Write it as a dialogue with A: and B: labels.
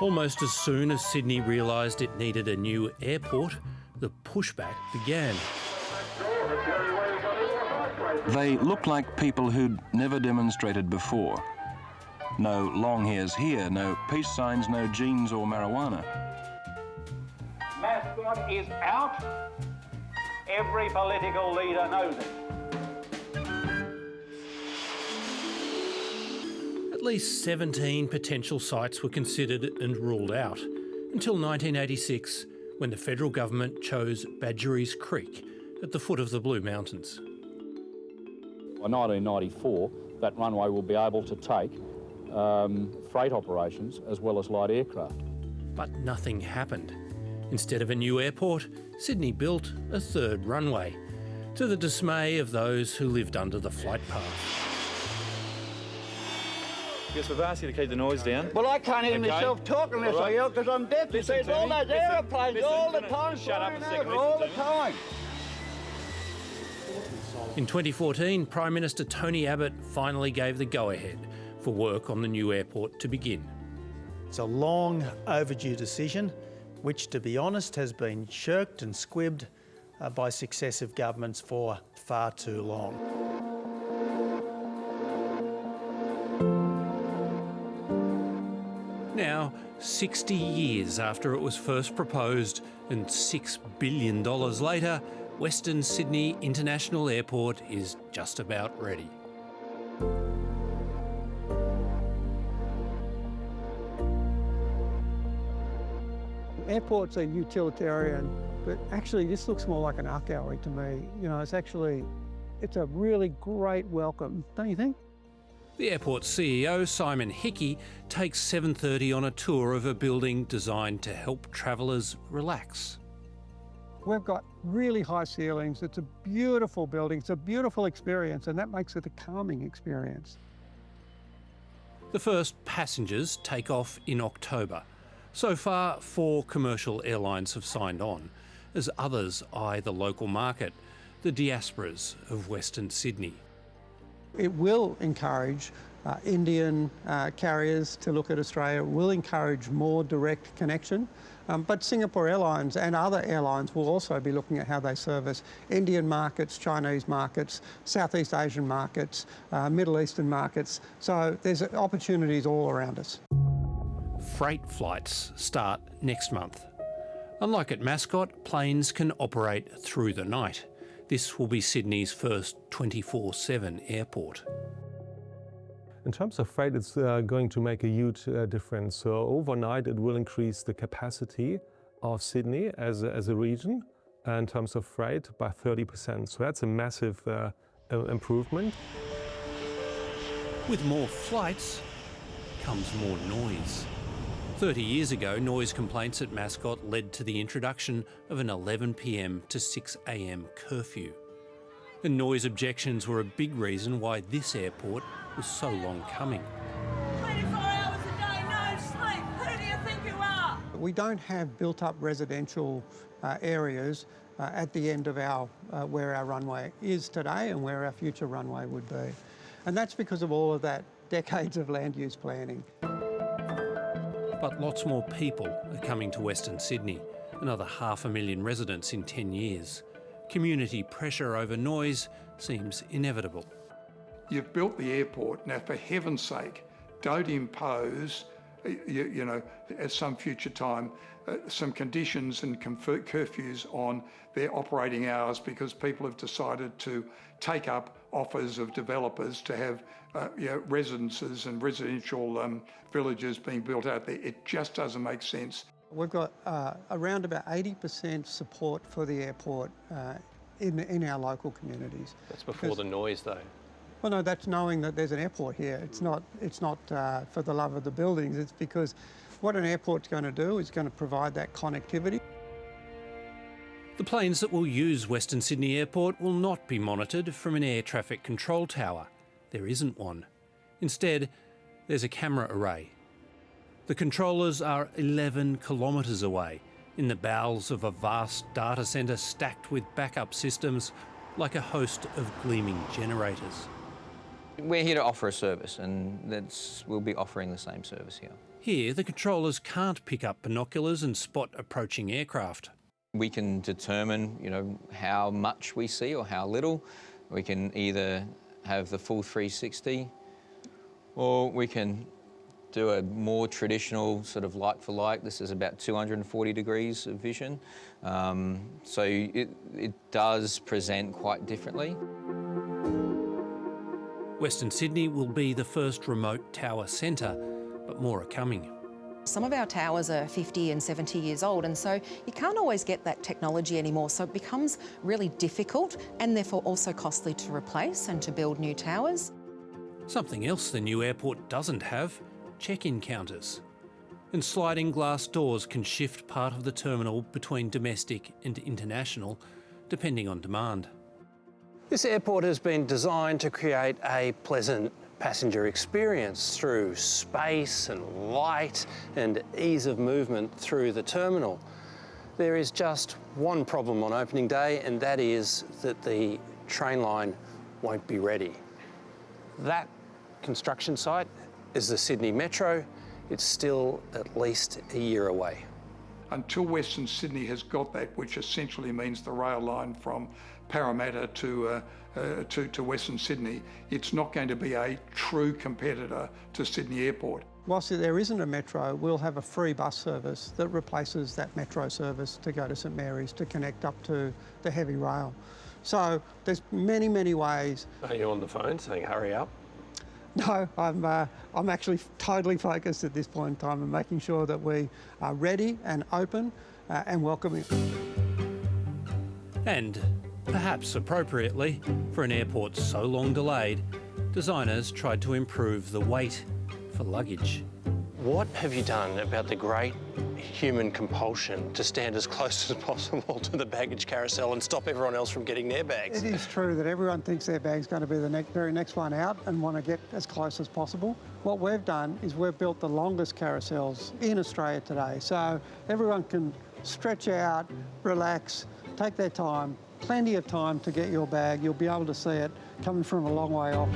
A: Almost as soon as Sydney realised it needed a new airport, the pushback began.
B: They looked like people who'd never demonstrated before. No long hairs here, no peace signs, no jeans or marijuana.
C: Mascot is out. Every political leader knows it.
A: At least 17 potential sites were considered and ruled out, until 1986, when the federal government chose Badgerys Creek at the foot of the Blue Mountains.
D: By 1994, that runway will be able to take freight operations as well as light aircraft.
A: But nothing happened. Instead of a new airport, Sydney built a third runway, to the dismay of those who lived under the flight path.
E: Yes, we've asked you to keep the noise down.
C: Well, I can't hear myself talking unless I yell because I'm deaf. You see, it's all those aeroplanes all the time.
E: Shut up a second.
C: All the time.
A: In 2014, Prime Minister Tony Abbott finally gave the go-ahead for work on the new airport to begin.
F: It's a long overdue decision, which, to be honest, has been shirked and squibbed by successive governments for far too long.
A: Now, 60 years after it was first proposed and $6 billion later, Western Sydney International Airport is just about ready.
G: Airports are utilitarian, but actually this looks more like an art gallery to me. You know, it's a really great welcome, don't you think?
A: The airport's CEO, Simon Hickey, takes 7:30 on a tour of a building designed to help travellers relax.
G: We've got really high ceilings. It's a beautiful building. It's a beautiful experience, and that makes it a calming experience.
A: The first passengers take off in October. So far, 4 commercial airlines have signed on, as others eye the local market, the diasporas of Western Sydney.
G: It will encourage Indian carriers to look at Australia. It will encourage more direct connection. But Singapore Airlines and other airlines will also be looking at how they service Indian markets, Chinese markets, Southeast Asian markets, Middle Eastern markets. So there's opportunities all around us.
A: Freight flights start next month. Unlike at Mascot, planes can operate through the night. This will be Sydney's first 24/7 airport.
H: In terms of freight, it's going to make a huge difference. So overnight, it will increase the capacity of Sydney as a region in terms of freight by 30%. So that's a massive improvement.
A: With more flights comes more noise. 30 years ago, noise complaints at Mascot led to the introduction of an 11 p.m. to 6 a.m. curfew. And noise objections were a big reason why this airport was so long coming.
I: 24 hours a day, no sleep. Who do you think you are?
G: We don't have built-up residential areas at the end of where our runway is today and where our future runway would be. And that's because of all of that decades of land use planning.
A: But lots more people are coming to Western Sydney, another 500,000 residents in 10 years. Community pressure over noise seems inevitable.
J: You've built the airport, now for heaven's sake, don't impose, you know, at some future time, some conditions and curfews on their operating hours because people have decided to take up offers of developers to have residences and residential villages being built out there. It just doesn't make sense.
G: We've got around about 80% support for the airport in our local communities.
K: That's before the noise, though.
G: Well, no, that's knowing that there's an airport here. It's not for the love of the buildings. It's because what an airport's going to do is going to provide that connectivity.
A: The planes that will use Western Sydney Airport will not be monitored from an air traffic control tower. There isn't one. Instead, there's a camera array. The controllers are 11 kilometres away, in the bowels of a vast data centre stacked with backup systems like a host of gleaming generators.
L: We're here to offer a service, and we'll be offering the same service here.
A: Here, the controllers can't pick up binoculars and spot approaching aircraft.
K: We can determine, how much we see or how little. We can either have the full 360, or we can do a more traditional sort of like for like. This is about 240 degrees of vision. So it does present quite differently.
A: Western Sydney will be the first remote tower centre, but more are coming.
L: Some of our towers are 50 and 70 years old, and so you can't always get that technology anymore, so it becomes really difficult and therefore also costly to replace and to build new towers.
A: Something else the new airport doesn't have: check-in counters. And sliding glass doors can shift part of the terminal between domestic and international, depending on demand.
M: This airport has been designed to create a pleasant passenger experience through space and light and ease of movement through the terminal. There is just one problem on opening day, and that is that the train line won't be ready. That construction site is the Sydney Metro. It's still at least a year away.
J: Until Western Sydney has got that, which essentially means the rail line from Parramatta to Western Sydney, it's not going to be a true competitor to Sydney Airport.
G: Whilst there isn't a metro, we'll have a free bus service that replaces that metro service to go to St Mary's to connect up to the heavy rail. So there's many, many ways.
N: Are you on the phone saying hurry up?
G: No, I'm actually totally focused at this point in time on making sure that we are ready and open and welcoming.
A: And, perhaps appropriately, for an airport so long delayed, designers tried to improve the weight for luggage.
M: What have you done about the great human compulsion to stand as close as possible to the baggage carousel and stop everyone else from getting their bags?
G: It is true that everyone thinks their bag's going to be the very next one out and want to get as close as possible. What we've done is we've built the longest carousels in Australia today, so everyone can stretch out, relax, take their time, plenty of time to get your bag. You'll be able to see it coming from a long way off.